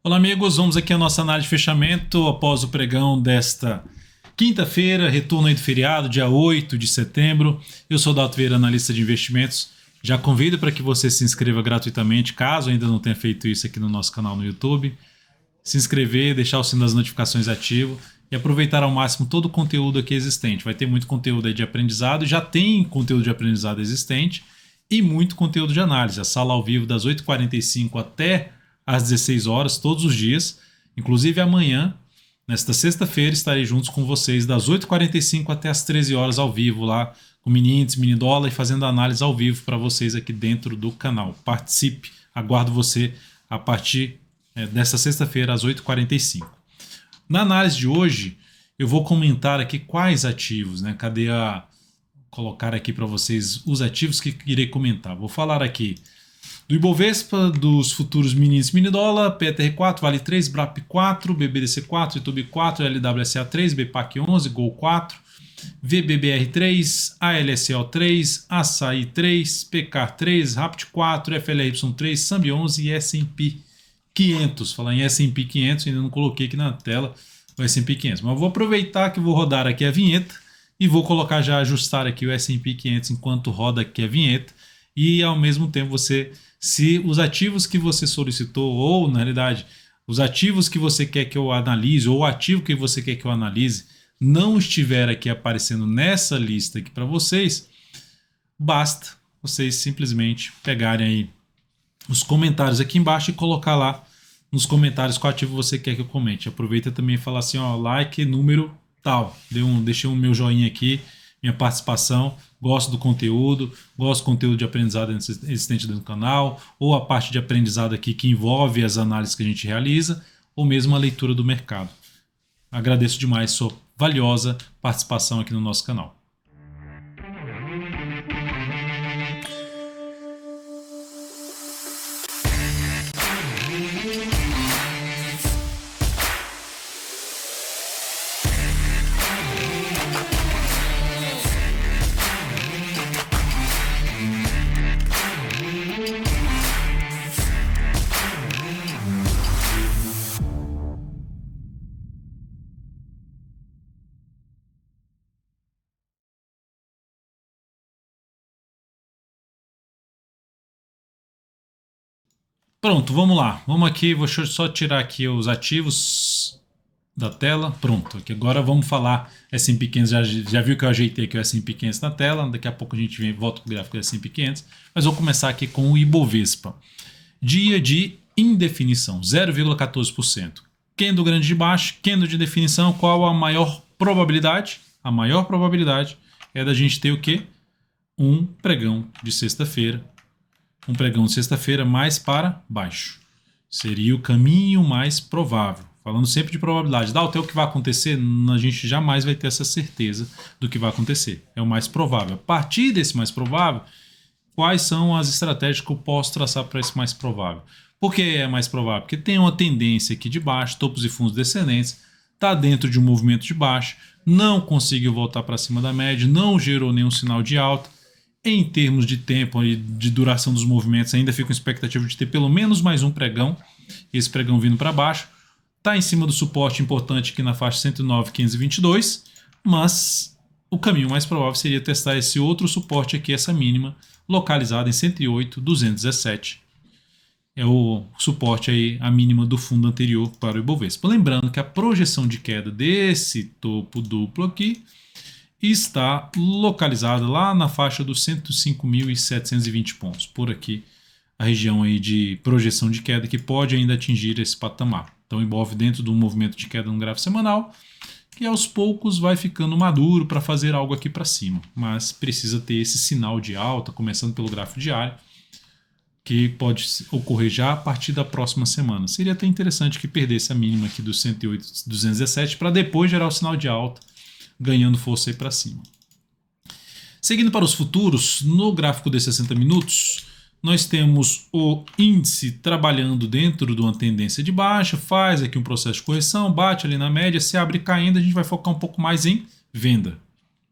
Olá, amigos. Vamos aqui à nossa análise de fechamento após o pregão desta quinta-feira, retorno aí do feriado, dia 8 de setembro. Eu sou o Dalto Vieira, analista de investimentos. Já convido para que você se inscreva gratuitamente, caso ainda não tenha feito isso aqui no nosso canal no YouTube. Se inscrever, deixar o sino das notificações ativo e aproveitar ao máximo todo o conteúdo aqui existente. Vai ter muito conteúdo aí de aprendizado, já tem conteúdo de aprendizado existente e muito conteúdo de análise. A sala ao vivo das 8h45 até às 16 horas, todos os dias. Inclusive amanhã, nesta sexta-feira, estarei juntos com vocês das 8h45 até às 13 horas ao vivo lá, com mini índice, mini dólar e fazendo análise ao vivo para vocês aqui dentro do canal. Participe, aguardo você a partir desta sexta-feira às 8h45. Na análise de hoje, eu vou comentar aqui quais ativos, né? Colocar aqui para vocês os ativos que irei comentar. Vou falar aqui do Ibovespa, dos futuros mini índice, mini dólar, PTR4, Vale 3, BRAP 4, BBDC 4, YouTube 4, LWSA 3, BPAC 11, Gol 4, VBBR 3, ALSO 3, Açaí 3, PK 3, Rapt 4, FLRY 3, Sambi 11 e S&P 500. Falar em S&P 500, ainda não coloquei aqui na tela o S&P 500, mas eu vou aproveitar que vou rodar aqui a vinheta e vou colocar já, ajustar aqui o S&P 500 enquanto roda aqui a vinheta e ao mesmo tempo se os ativos que você solicitou ou na realidade os ativos que você quer que eu analise ou o ativo que você quer que eu analise não estiver aqui aparecendo nessa lista aqui para vocês, basta vocês simplesmente pegarem aí os comentários aqui embaixo e colocar lá nos comentários qual ativo você quer que eu comente. Aproveita também e fala assim, ó, like, número tal. Deixei o meu joinha aqui, minha participação. Gosto do conteúdo de aprendizado existente dentro do canal, ou a parte de aprendizado aqui que envolve as análises que a gente realiza, ou mesmo a leitura do mercado. Agradeço demais sua valiosa participação aqui no nosso canal. Pronto, vamos lá. Vamos aqui, vou só tirar aqui os ativos da tela. Pronto, aqui agora vamos falar S&P 500. Já viu que eu ajeitei aqui o S&P 500 na tela. Daqui a pouco a gente volta com o gráfico do S&P 500. Mas vou começar aqui com o Ibovespa. Dia de indefinição, 0,14%. Candle grande de baixo, candle de definição. Qual a maior probabilidade? A maior probabilidade é da gente ter o quê? Um pregão de sexta-feira. Um pregão de sexta-feira mais para baixo. Seria o caminho mais provável. Falando sempre de probabilidade. Até o que vai acontecer, a gente jamais vai ter essa certeza do que vai acontecer. É o mais provável. A partir desse mais provável, quais são as estratégias que eu posso traçar para esse mais provável? Por que é mais provável? Porque tem uma tendência aqui de baixo, topos e fundos descendentes, está dentro de um movimento de baixo, não conseguiu voltar para cima da média, não gerou nenhum sinal de alta. Em termos de tempo e de duração dos movimentos, ainda fica com expectativa de ter pelo menos mais um pregão. Esse pregão vindo para baixo. Está em cima do suporte importante aqui na faixa 109,522, mas o caminho mais provável seria testar esse outro suporte aqui, essa mínima, localizada em 108,217. É o suporte aí, a mínima do fundo anterior para o Ibovespa. Lembrando que a projeção de queda desse topo duplo aqui está localizada lá na faixa dos 105.720 pontos. Por aqui, a região aí de projeção de queda que pode ainda atingir esse patamar. Então, envolve dentro de um movimento de queda no gráfico semanal, que aos poucos vai ficando maduro para fazer algo aqui para cima. Mas precisa ter esse sinal de alta, começando pelo gráfico diário, que pode ocorrer já a partir da próxima semana. Seria até interessante que perdesse a mínima aqui dos 108,217 para depois gerar o sinal de alta, ganhando força aí para cima. Seguindo para os futuros, no gráfico de 60 minutos, nós temos o índice trabalhando dentro de uma tendência de baixa, faz aqui um processo de correção, bate ali na média, se abre caindo, a gente vai focar um pouco mais em venda.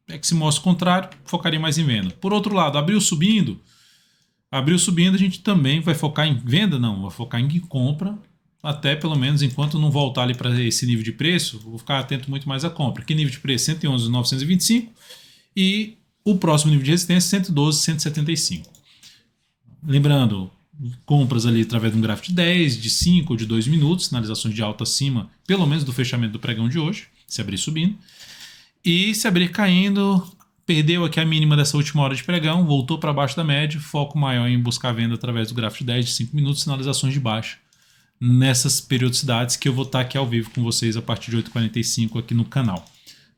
É que se mostra o contrário, focaria mais em venda. Por outro lado, abriu subindo, a gente também vai focar em venda, não, vai focar em compra até pelo menos enquanto não voltar ali para esse nível de preço, vou ficar atento muito mais à compra. Que nível de preço? 111.925 e o próximo nível de resistência 112.175. Lembrando, compras ali através de um gráfico de 10, de 5 ou de 2 minutos, sinalizações de alta acima, pelo menos do fechamento do pregão de hoje, se abrir subindo. E se abrir caindo, perdeu aqui a mínima dessa última hora de pregão, voltou para baixo da média, foco maior em buscar venda através do gráfico de 10, de 5 minutos, sinalizações de baixa nessas periodicidades que eu vou estar aqui ao vivo com vocês a partir de 8h45 aqui no canal,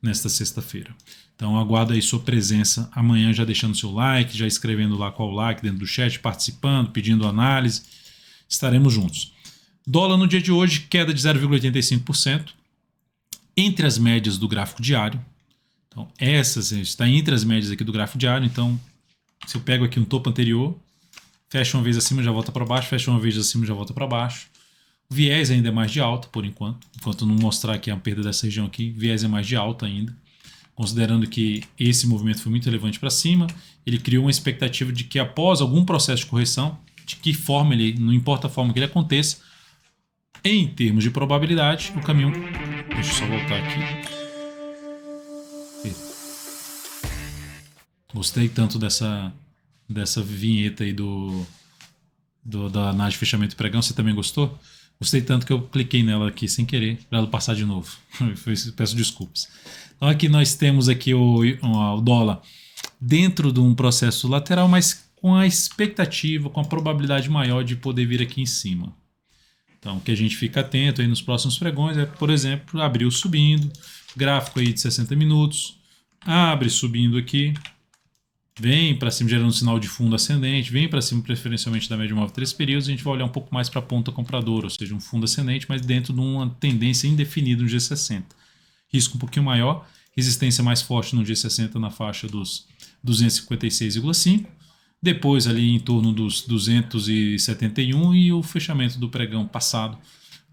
nesta sexta-feira. Então aguardo aí sua presença amanhã, já deixando seu like, já escrevendo lá qual o like dentro do chat, participando, pedindo análise. Estaremos juntos. Dólar no dia de hoje, queda de 0,85%, entre as médias do gráfico diário. Então essas está entre as médias aqui do gráfico diário. Então se eu pego aqui um topo anterior, fecha uma vez acima, já volta para baixo, fecha uma vez acima, já volta para baixo. O viés ainda é mais de alta por enquanto não mostrar aqui a perda dessa região aqui, viés é mais de alta ainda. Considerando que esse movimento foi muito relevante para cima, ele criou uma expectativa de que após algum processo de correção, de que forma ele, não importa a forma que ele aconteça, em termos de probabilidade, o caminho... Deixa eu só voltar aqui. Gostei tanto dessa vinheta aí da análise de fechamento e pregão, você também gostou? Gostei tanto que eu cliquei nela aqui sem querer, para ela passar de novo. Peço desculpas. Então aqui nós temos aqui o dólar dentro de um processo lateral, mas com a expectativa, com a probabilidade maior de poder vir aqui em cima. Então o que a gente fica atento aí nos próximos pregões é, por exemplo, abriu subindo, gráfico aí de 60 minutos, abre subindo aqui, vem para cima gerando um sinal de fundo ascendente, vem para cima preferencialmente da média móvel de 3 períodos, a gente vai olhar um pouco mais para a ponta compradora, ou seja, um fundo ascendente, mas dentro de uma tendência indefinida no G60. Risco um pouquinho maior, resistência mais forte no G60 na faixa dos 256,5, depois ali em torno dos 271 e o fechamento do pregão passado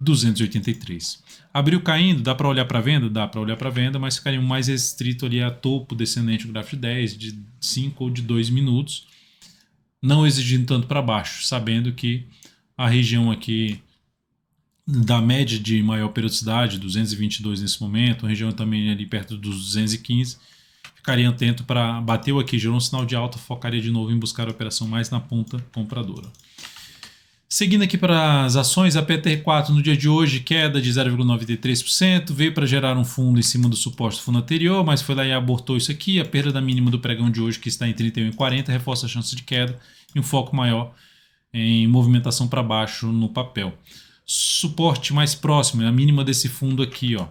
283. Abriu caindo, dá para olhar para venda? Dá para olhar para venda, mas ficaria mais restrito ali a topo descendente do gráfico de 10, de 5 ou de 2 minutos, não exigindo tanto para baixo, sabendo que a região aqui da média de maior periodicidade, 222 nesse momento, a região também ali perto dos 215, ficaria atento para bateu aqui, gerou um sinal de alta, focaria de novo em buscar a operação mais na ponta compradora. Seguindo aqui para as ações, a PTR4 no dia de hoje, queda de 0,93%, veio para gerar um fundo em cima do suporte do fundo anterior, mas foi lá e abortou isso aqui. A perda da mínima do pregão de hoje, que está em 31,40, reforça a chance de queda e um foco maior em movimentação para baixo no papel. Suporte mais próximo, a mínima desse fundo aqui, ó,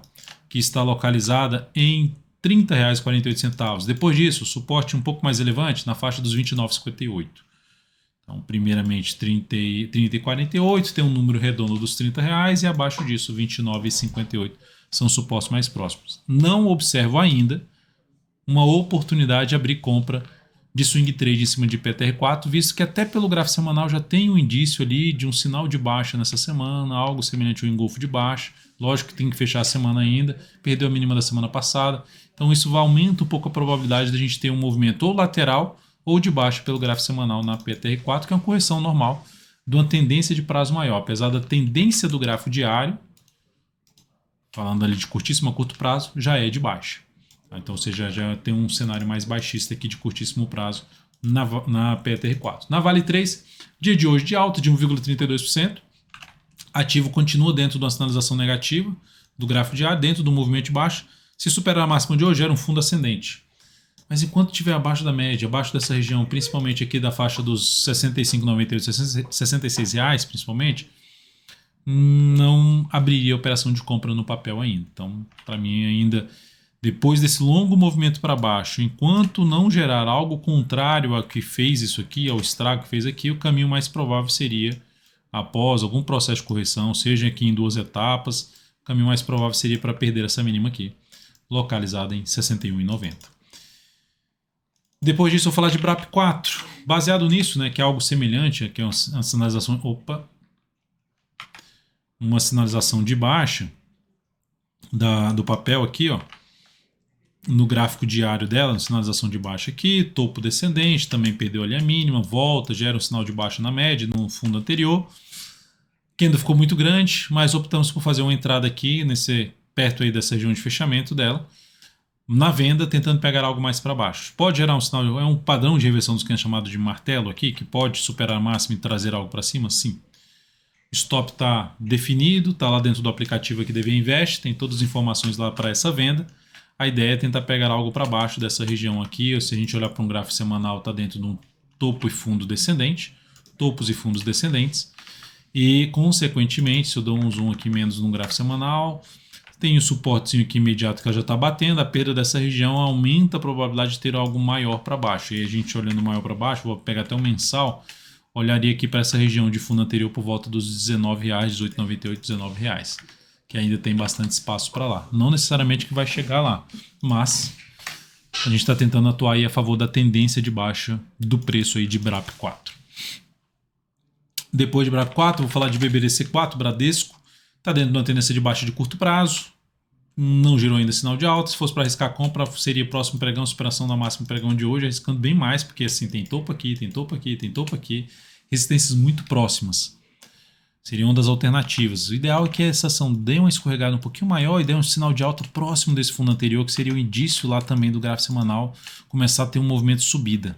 que está localizada em R$ 30,48. Depois disso, suporte um pouco mais relevante na faixa dos R$ 29,58. Então, primeiramente 30,48, tem um número redondo dos R$30 e abaixo disso 29,58 são supostos mais próximos. Não observo ainda uma oportunidade de abrir compra de swing trade em cima de PTR4, visto que até pelo gráfico semanal já tem um indício ali de um sinal de baixa nessa semana, algo semelhante ao engolfo de baixa. Lógico que tem que fechar a semana ainda, perdeu a mínima da semana passada, então isso aumenta um pouco a probabilidade de a gente ter um movimento ou lateral ou de baixa pelo gráfico semanal na PTR4, que é uma correção normal de uma tendência de prazo maior, apesar da tendência do gráfico diário, falando ali de curtíssimo a curto prazo, já é de baixa. Então você já tem um cenário mais baixista aqui de curtíssimo prazo na PTR4. Na Vale 3, dia de hoje de alta de 1,32%, ativo continua dentro de uma sinalização negativa do gráfico diário, dentro do movimento de baixa. Se superar a máxima de hoje, era um fundo ascendente. Mas enquanto estiver abaixo da média, abaixo dessa região, principalmente aqui da faixa dos R$ 65,98, R$ 66 reais, principalmente, não abriria operação de compra no papel ainda. Então, para mim, ainda depois desse longo movimento para baixo, enquanto não gerar algo contrário ao que fez isso aqui, ao estrago que fez aqui, o caminho mais provável seria, após algum processo de correção, seja aqui em 2 etapas, o caminho mais provável seria para perder essa mínima aqui, localizada em R$ 61,90. Depois disso eu vou falar de BRAP4. Baseado nisso, né, que é algo semelhante, que é uma sinalização, uma sinalização de baixa do papel aqui, ó, no gráfico diário dela, uma sinalização de baixa aqui, topo descendente, também perdeu ali a mínima, volta, gera um sinal de baixa na média, no fundo anterior. Candle ficou muito grande, mas optamos por fazer uma entrada aqui, perto aí dessa região de fechamento dela, na venda, tentando pegar algo mais para baixo. Pode gerar um sinal, é um padrão de reversão dos candles chamado de martelo aqui, que pode superar a máxima e trazer algo para cima? Sim. O stop está definido, está lá dentro do aplicativo aqui DV Invest, tem todas as informações lá para essa venda. A ideia é tentar pegar algo para baixo dessa região aqui, ou se a gente olhar para um gráfico semanal, está dentro de um topo e fundo descendente, topos e fundos descendentes. E, consequentemente, se eu dou um zoom aqui menos no gráfico semanal, tem o suportezinho aqui imediato que ela já está batendo, a perda dessa região aumenta a probabilidade de ter algo maior para baixo. E a gente olhando maior para baixo, vou pegar até o mensal, olharia aqui para essa região de fundo anterior por volta dos R$19, R$18,98, R$19, que ainda tem bastante espaço para lá. Não necessariamente que vai chegar lá, mas a gente está tentando atuar aí a favor da tendência de baixa do preço aí de BRAP4. Depois de BRAP4, vou falar de BBDC4, Bradesco. Está dentro de uma tendência de baixa de curto prazo. Não gerou ainda sinal de alta. Se fosse para arriscar a compra, seria próximo pregão, superação da máxima pregão de hoje, arriscando bem mais, porque assim, tem topo aqui, tem topo aqui, tem topo aqui. Resistências muito próximas. Seriam das alternativas. O ideal é que essa ação dê uma escorregada um pouquinho maior e dê um sinal de alta próximo desse fundo anterior, que seria o indício lá também do gráfico semanal começar a ter um movimento de subida.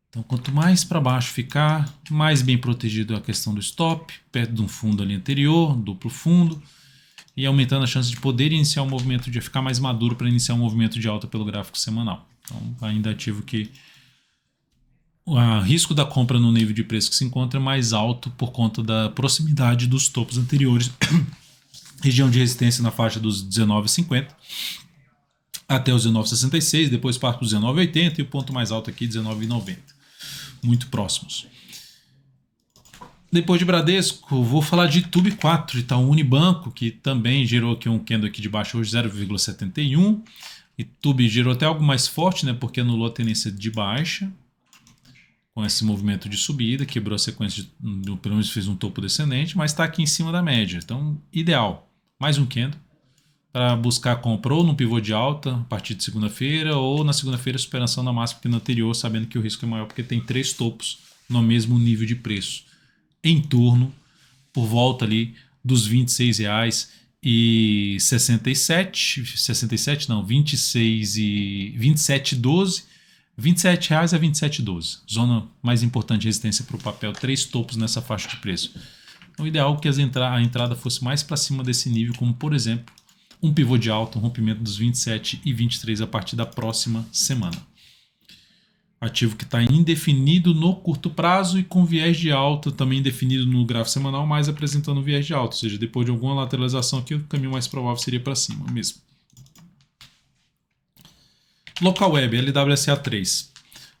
Então, quanto mais para baixo ficar, mais bem protegido a questão do stop, perto de um fundo ali anterior, duplo fundo, e aumentando a chance de poder iniciar um movimento, de ficar mais maduro para iniciar um movimento de alta pelo gráfico semanal. Então, ainda ativo que o risco da compra no nível de preço que se encontra é mais alto por conta da proximidade dos topos anteriores, região de resistência na faixa dos 19,50 até os 19,66, depois parte para os 19,80 e o ponto mais alto aqui 19,90. Muito próximos. Depois de Bradesco, vou falar de Tube4, Itaú Unibanco, que também gerou aqui um candle aqui de baixo hoje 0,71. E Tube gerou até algo mais forte, né, porque anulou a tendência de baixa com esse movimento de subida, quebrou a sequência, pelo menos fez um topo descendente, mas está aqui em cima da média. Então, ideal. Mais um candle para buscar compra ou no pivô de alta a partir de segunda-feira, ou na segunda-feira superação da máxima que no anterior, sabendo que o risco é maior porque tem 3 topos no mesmo nível de preço, em torno por volta ali dos R$26,67, não, 26 e 27,12, R$27 a 27,12. Zona mais importante de resistência para o papel, 3 topos nessa faixa de preço. Então, o ideal é que a entrada fosse mais para cima desse nível, como por exemplo um pivô de alta, um rompimento dos 27 e 23 a partir da próxima semana. Ativo que está indefinido no curto prazo e com viés de alta também definido no gráfico semanal, mas apresentando viés de alta, ou seja, depois de alguma lateralização aqui, o caminho mais provável seria para cima mesmo. Local Web, LWSA3.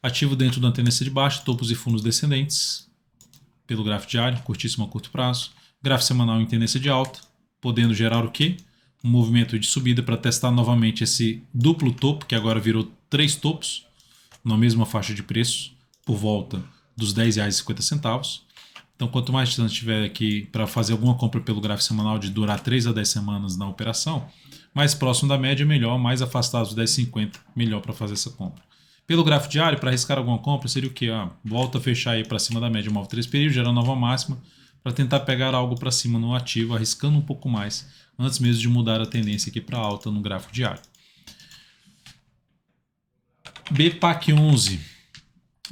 Ativo dentro da tendência de baixa, topos e fundos descendentes, pelo gráfico diário, curtíssimo a curto prazo. Gráfico semanal em tendência de alta, podendo gerar o quê? Um movimento de subida para testar novamente esse duplo topo, que agora virou 3 topos, na mesma faixa de preço, por volta dos R$10,50. Então, quanto mais distante tiver aqui para fazer alguma compra pelo gráfico semanal de durar 3 a 10 semanas na operação, mais próximo da média, melhor, mais afastado dos 10,50, melhor para fazer essa compra. Pelo gráfico diário, para arriscar alguma compra, seria o quê? Volta a fechar aí para cima da média, move 3 períodos, gera nova máxima, para tentar pegar algo para cima no ativo, arriscando um pouco mais, antes mesmo de mudar a tendência aqui para alta no gráfico diário. BPAC11.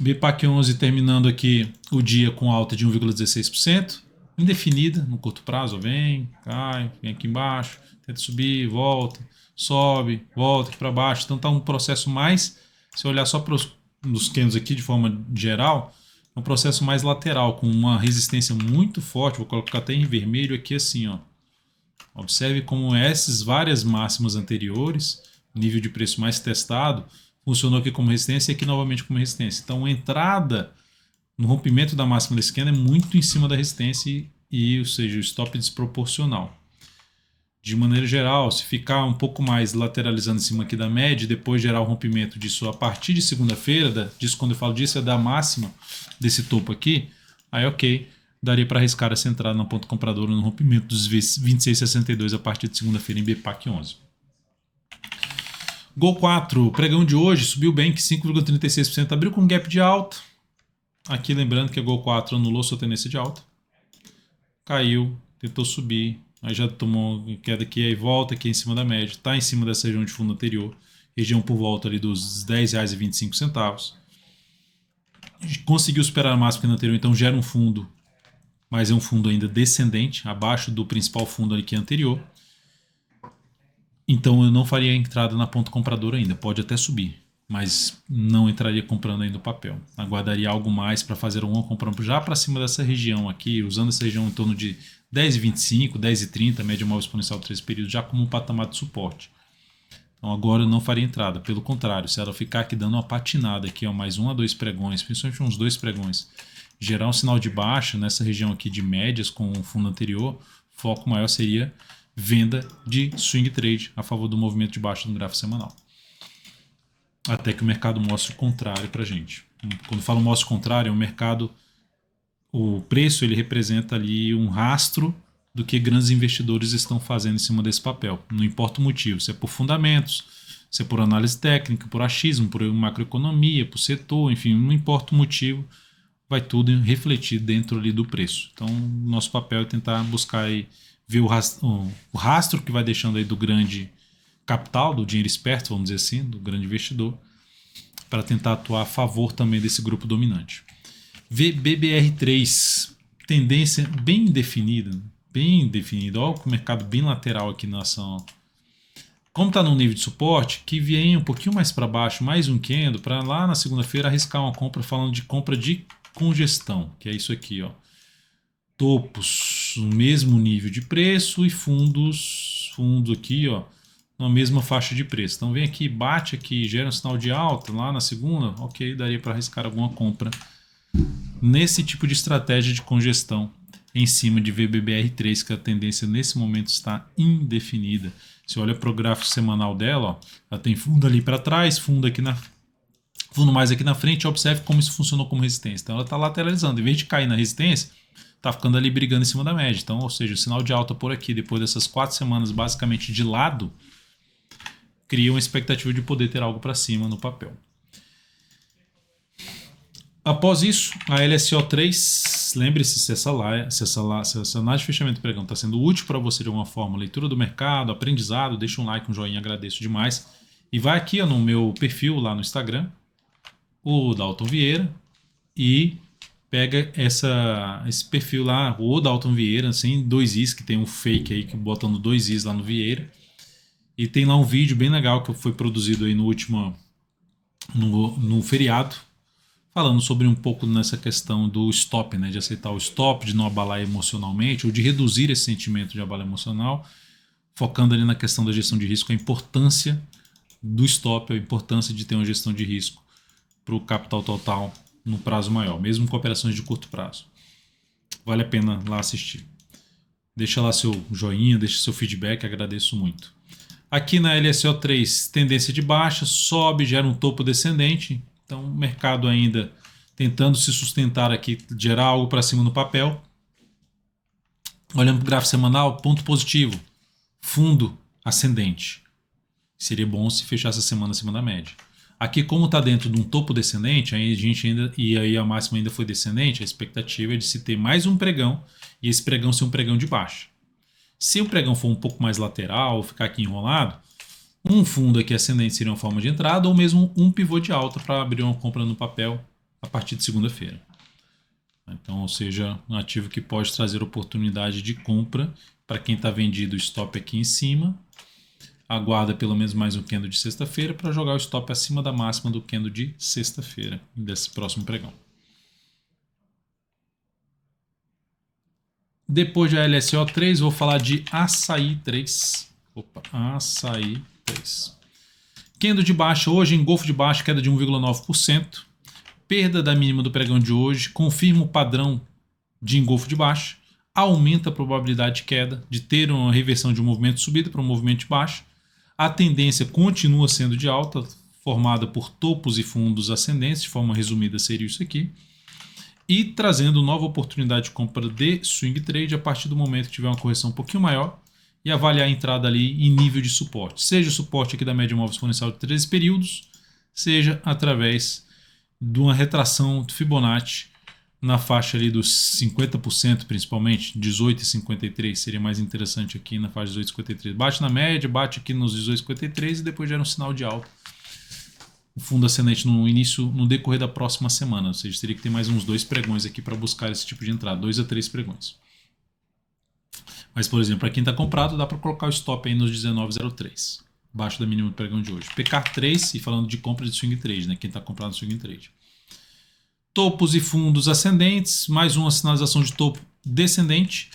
BPAC11 terminando aqui o dia com alta de 1,16%, indefinida no curto prazo, vem, cai, vem aqui embaixo, tenta subir, volta, sobe, volta aqui para baixo. Então está um processo mais, se olhar só para os candles aqui de forma geral, é um processo mais lateral, com uma resistência muito forte. Vou colocar até em vermelho aqui assim, ó. Observe como essas várias máximas anteriores, nível de preço mais testado, funcionou aqui como resistência e aqui novamente como resistência. Então, a entrada no rompimento da máxima desse candle é muito em cima da resistência ou seja, o stop desproporcional. De maneira geral, se ficar um pouco mais lateralizando em cima aqui da média e depois gerar o rompimento disso a partir de segunda-feira, disso quando eu falo disso é da máxima desse topo aqui, aí ok, daria para arriscar essa entrada na ponta compradora no rompimento dos 26,62 a partir de segunda-feira em BPAC11. Gol4, pregão de hoje, subiu bem, que 5,36%, abriu com gap de alta. Aqui lembrando que a Gol4 anulou sua tendência de alta. caiu, tentou subir, aí já tomou queda aqui, aí volta aqui em cima da média, está em cima dessa região de fundo anterior, região por volta ali dos R$10,25. Conseguiu superar a máxima anterior, então gera um fundo, mas é um fundo ainda descendente, abaixo do principal fundo aqui anterior. Então eu não faria a entrada na ponta compradora ainda, pode até subir, mas não entraria comprando ainda o papel. Aguardaria algo mais para fazer uma compra já para cima dessa região aqui, usando essa região em torno de 10,25, 10,30, média móvel exponencial 3 períodos, já como um patamar de suporte. Então agora eu não faria entrada, pelo contrário, se ela ficar aqui dando uma patinada aqui, ó, mais 1 a 2 pregões, principalmente uns 2 pregões, gerar um sinal de baixa nessa região aqui de médias com o fundo anterior, foco maior seria venda de swing trade a favor do movimento de baixa no gráfico semanal. Até que o mercado mostre o contrário para a gente. Quando falo mostre o contrário, é o mercado, o preço ele representa ali um rastro do que grandes investidores estão fazendo em cima desse papel. Não importa o motivo, se é por fundamentos, se é por análise técnica, por achismo, por macroeconomia, por setor, enfim, não importa o motivo, vai tudo refletir dentro ali do preço. Então, nosso papel é tentar buscar aí, ver o rastro que vai deixando aí do grande capital, do dinheiro esperto, vamos dizer assim, do grande investidor, para tentar atuar a favor também desse grupo dominante. VBBR3, tendência bem definida, olha o mercado bem lateral aqui na ação. Como está no nível de suporte, que vem um pouquinho mais para baixo, mais um candle, para lá na segunda-feira arriscar uma compra, falando de compra de congestão, que é isso aqui, ó. Topos no mesmo nível de preço e fundos aqui, ó, na mesma faixa de preço. Então vem aqui, bate aqui, gera um sinal de alta lá na segunda, ok, daria para arriscar alguma compra nesse tipo de estratégia de congestão em cima de VBBR3, que a tendência nesse momento está indefinida. Se olha para o gráfico semanal dela, ó, ela tem fundo ali para trás, fundo mais aqui na frente, observe como isso funcionou como resistência. Então ela está lateralizando, em vez de cair na resistência, está ficando ali brigando em cima da média. Então, ou seja, o sinal de alta por aqui, depois dessas 4 semanas basicamente de lado, cria uma expectativa de poder ter algo para cima no papel. Após isso, a LSO3, lembre-se, se essa análise de fechamento de pregão está sendo útil para você de alguma forma, leitura do mercado, aprendizado, deixa um like, um joinha, agradeço demais. E vai aqui, ó, no meu perfil lá no Instagram, o Dalton Vieira, e pega esse perfil lá, o Dalton Vieira, assim, 2 Is, que tem um fake aí, que botando 2 Is lá no Vieira. E tem lá um vídeo bem legal que foi produzido aí no feriado, falando sobre um pouco nessa questão do stop, né, de aceitar o stop, de não abalar emocionalmente, ou de reduzir esse sentimento de abalo emocional, focando ali na questão da gestão de risco, a importância do stop, a importância de ter uma gestão de risco para o capital total no prazo maior, mesmo com operações de curto prazo. Vale a pena lá assistir. Deixa lá seu joinha, deixa seu feedback, agradeço muito. Aqui na LSO3, tendência de baixa, sobe, gera um topo descendente. Então, o mercado ainda tentando se sustentar aqui, gerar algo para cima no papel. Olhando para o gráfico semanal, ponto positivo, fundo ascendente. Seria bom se fechasse a semana acima da média. Aqui, como está dentro de um topo descendente, aí a gente ainda, e aí a máxima ainda foi descendente, a expectativa é de se ter mais um pregão e esse pregão ser um pregão de baixa. Se o pregão for um pouco mais lateral, ou ficar aqui enrolado, um fundo aqui ascendente seria uma forma de entrada, ou mesmo um pivô de alta para abrir uma compra no papel a partir de segunda-feira. Então, ou seja, um ativo que pode trazer oportunidade de compra para quem está vendido o stop aqui em cima. Aguarda pelo menos mais um candle de sexta-feira para jogar o stop acima da máxima do candle de sexta-feira, desse próximo pregão. Depois da LSO3, vou falar de Açaí 3. Açaí 3. Candle de baixa hoje, engolfo de baixa, queda de 1,9%. Perda da mínima do pregão de hoje, confirma o padrão de engolfo de baixa. Aumenta a probabilidade de queda, de ter uma reversão de um movimento de subida para um movimento de baixa. A tendência continua sendo de alta, formada por topos e fundos ascendentes, de forma resumida seria isso aqui. E trazendo nova oportunidade de compra de swing trade a partir do momento que tiver uma correção um pouquinho maior e avaliar a entrada ali em nível de suporte. Seja o suporte aqui da média móvel exponencial de 13 períodos, seja através de uma retração do Fibonacci na faixa ali dos 50%, principalmente, 18,53 seria mais interessante aqui na faixa de 18,53. Bate na média, bate aqui nos 18,53 e depois gera um sinal de alta. O fundo ascendente no decorrer da próxima semana, ou seja, teria que ter mais uns 2 pregões aqui para buscar esse tipo de entrada, 2 a 3 pregões. Mas, por exemplo, para quem está comprado, dá para colocar o stop aí nos 19,03, abaixo da mínima do pregão de hoje. PK3, e falando de compra de swing trade, né? Quem está comprado no swing trade. Topos e fundos ascendentes, mais uma sinalização de topo descendente,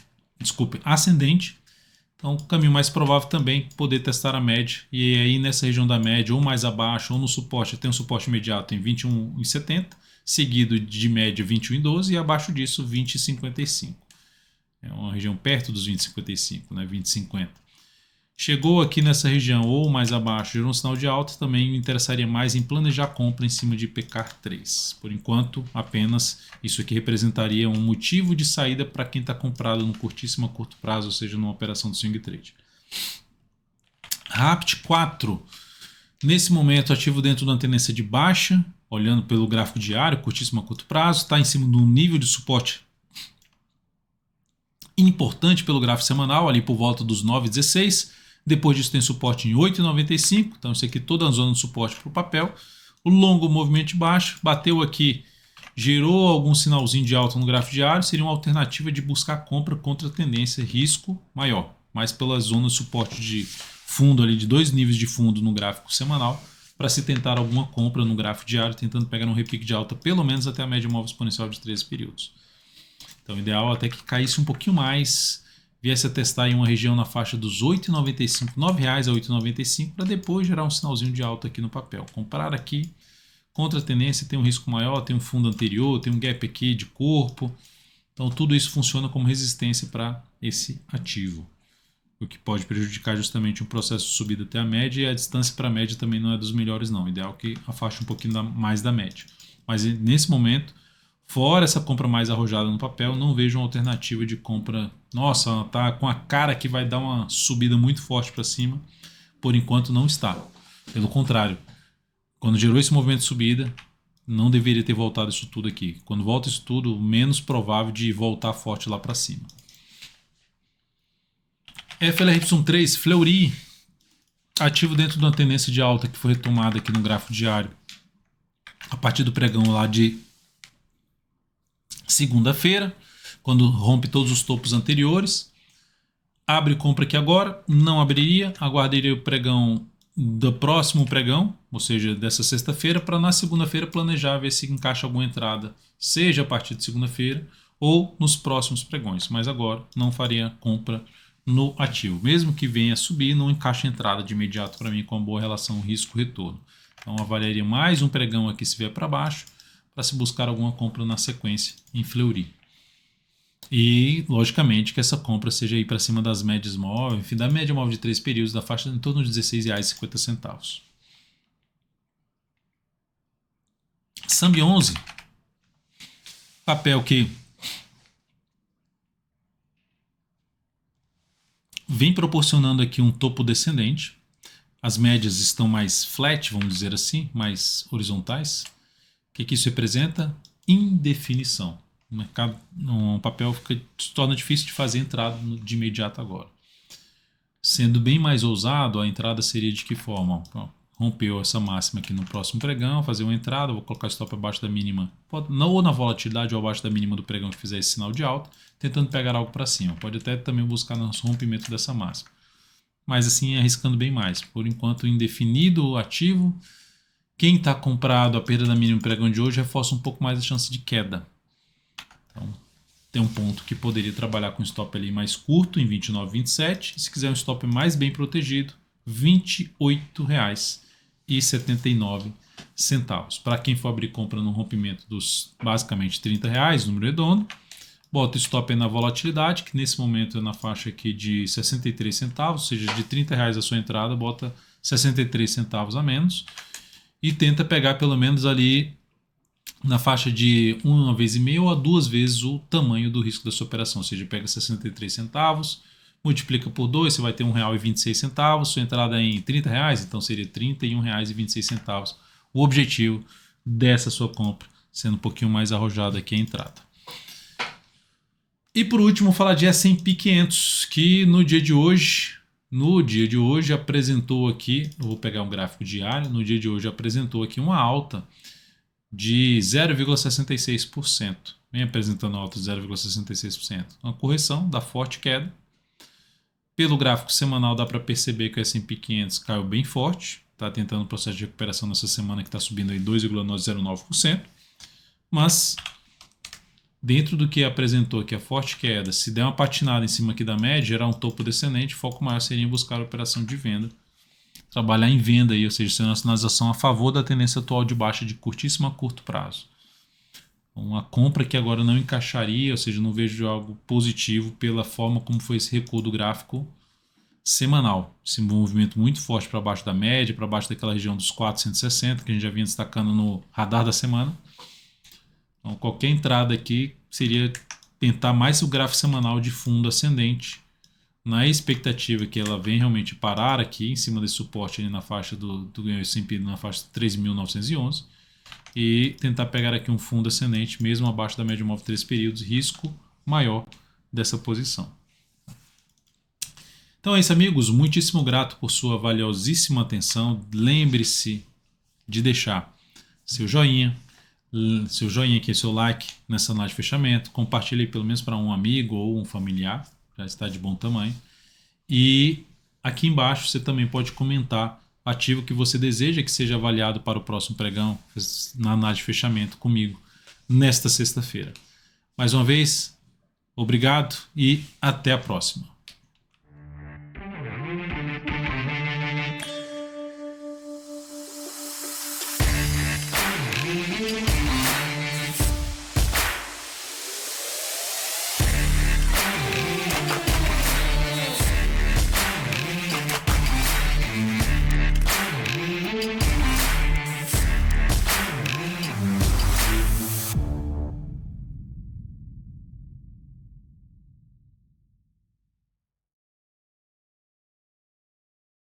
ascendente. Então, o caminho mais provável também poder testar a média. E aí, nessa região da média, ou mais abaixo, ou no suporte, tem um suporte imediato em 21,70, seguido de média 21,12 e abaixo disso 20,55. É uma região perto dos 20,55, né? 20,50. Chegou aqui nessa região ou mais abaixo, gerou um sinal de alta, também me interessaria mais em planejar compra em cima de PK3. Por enquanto, apenas isso aqui representaria um motivo de saída para quem está comprado no curtíssimo a curto prazo, ou seja, numa operação de swing trade. RAPT 4, nesse momento ativo dentro de uma tendência de baixa, olhando pelo gráfico diário, curtíssimo a curto prazo, está em cima de um nível de suporte importante pelo gráfico semanal, ali por volta dos 9,16. Depois disso tem suporte em 8,95. Então isso aqui toda a zona de suporte para o papel. O longo movimento de baixo, bateu aqui, gerou algum sinalzinho de alta no gráfico diário, seria uma alternativa de buscar compra contra tendência, risco maior. Mas pela zona de suporte de fundo ali, de 2 níveis de fundo no gráfico semanal, para se tentar alguma compra no gráfico diário, tentando pegar um repique de alta pelo menos até a média móvel exponencial de 13 períodos. Então, o ideal é até que caísse um pouquinho mais, viesse a testar em uma região na faixa dos R$ 8,95, R$ 9,00 a R$ 8,95, para depois gerar um sinalzinho de alta aqui no papel. Comprar aqui, contra a tendência, tem um risco maior, tem um fundo anterior, tem um gap aqui de corpo. Então, tudo isso funciona como resistência para esse ativo, o que pode prejudicar justamente um processo de subida até a média, e a distância para a média também não é dos melhores não. O ideal é que afaste um pouquinho mais da média. Mas nesse momento, fora essa compra mais arrojada no papel, não vejo uma alternativa de compra. Nossa, tá com a cara que vai dar uma subida muito forte para cima. Por enquanto não está. Pelo contrário, quando gerou esse movimento de subida, não deveria ter voltado isso tudo aqui. Quando volta isso tudo, menos provável de voltar forte lá para cima. FLRY3, Fleury, ativo dentro de uma tendência de alta que foi retomada aqui no gráfico diário a partir do pregão lá de segunda-feira, quando rompe todos os topos anteriores. Abre compra aqui agora, não abriria, aguardaria o pregão do próximo pregão, ou seja, dessa sexta-feira, para na segunda-feira planejar ver se encaixa alguma entrada, seja a partir de segunda-feira ou nos próximos pregões. Mas agora não faria compra no ativo. Mesmo que venha subir, não encaixa entrada de imediato para mim com uma boa relação risco-retorno. Então avaliaria mais um pregão aqui se vier para baixo, para se buscar alguma compra na sequência em Fleury. E, logicamente, que essa compra seja aí para cima das médias móveis, enfim, da média móvel de 3 períodos, da faixa em torno de R$ 16,50. SAMB 11, papel que vem proporcionando aqui um topo descendente. As médias estão mais flat, vamos dizer assim, mais horizontais. O que isso representa? Indefinição. O mercado, um papel se torna difícil de fazer entrada de imediato agora. Sendo bem mais ousado, a entrada seria de que forma? Rompeu essa máxima aqui no próximo pregão, fazer uma entrada, vou colocar stop abaixo da mínima, ou na volatilidade ou abaixo da mínima do pregão que fizer esse sinal de alta, tentando pegar algo para cima. Pode até também buscar no rompimento dessa máxima. Mas assim, arriscando bem mais. Por enquanto, indefinido ativo. Quem está comprado a perda da mínima do pregão de hoje reforça um pouco mais a chance de queda. Então, tem um ponto que poderia trabalhar com stop ali mais curto, em 29,27. Se quiser um stop mais bem protegido, R$ 28,79. Para quem for abrir compra no rompimento dos basicamente R$ 30, número redondo, bota o stop aí na volatilidade, que nesse momento é na faixa aqui de 63 centavos, ou seja, de R$ 30 a sua entrada, bota 63 centavos a menos e tenta pegar pelo menos ali na faixa de 1,5 ou a 2 vezes o tamanho do risco da sua operação, ou seja, pega 63 centavos, multiplica por 2, você vai ter R$ 1,26, sua entrada é em R$ 30, então seria R$ 31,26 o objetivo dessa sua compra, sendo um pouquinho mais arrojada aqui a entrada. E por último, falar de S&P 500, que no dia de hoje apresentou aqui, eu vou pegar um gráfico diário, no dia de hoje apresentou aqui uma alta de 0,66%. Vem apresentando alta de 0,66%. Uma correção da forte queda. Pelo gráfico semanal dá para perceber que o S&P 500 caiu bem forte. Está tentando um processo de recuperação nessa semana que está subindo aí 2,09%. Mas dentro do que apresentou aqui a forte queda, se der uma patinada em cima aqui da média, gerar um topo descendente, o foco maior seria em buscar a operação de venda. Trabalhar em venda aí, ou seja, ser uma sinalização a favor da tendência atual de baixa de curtíssimo a curto prazo. Uma compra que agora não encaixaria, ou seja, não vejo algo positivo pela forma como foi esse recuo do gráfico semanal. Esse movimento muito forte para baixo da média, para baixo daquela região dos 460, que a gente já vinha destacando no radar da semana. Então, qualquer entrada aqui seria tentar mais o gráfico semanal de fundo ascendente, na expectativa que ela venha realmente parar aqui em cima desse suporte ali na faixa do S&P, na faixa 3.911, e tentar pegar aqui um fundo ascendente mesmo abaixo da média móvel 3 períodos, risco maior dessa posição. Então é isso, amigos, muitíssimo grato por sua valiosíssima atenção. Lembre-se de deixar seu joinha aqui, seu like nessa análise de fechamento, compartilhe pelo menos para um amigo ou um familiar, já está de bom tamanho. E aqui embaixo você também pode comentar ativo que você deseja que seja avaliado para o próximo pregão na análise de fechamento comigo nesta sexta-feira. Mais uma vez, obrigado e até a próxima.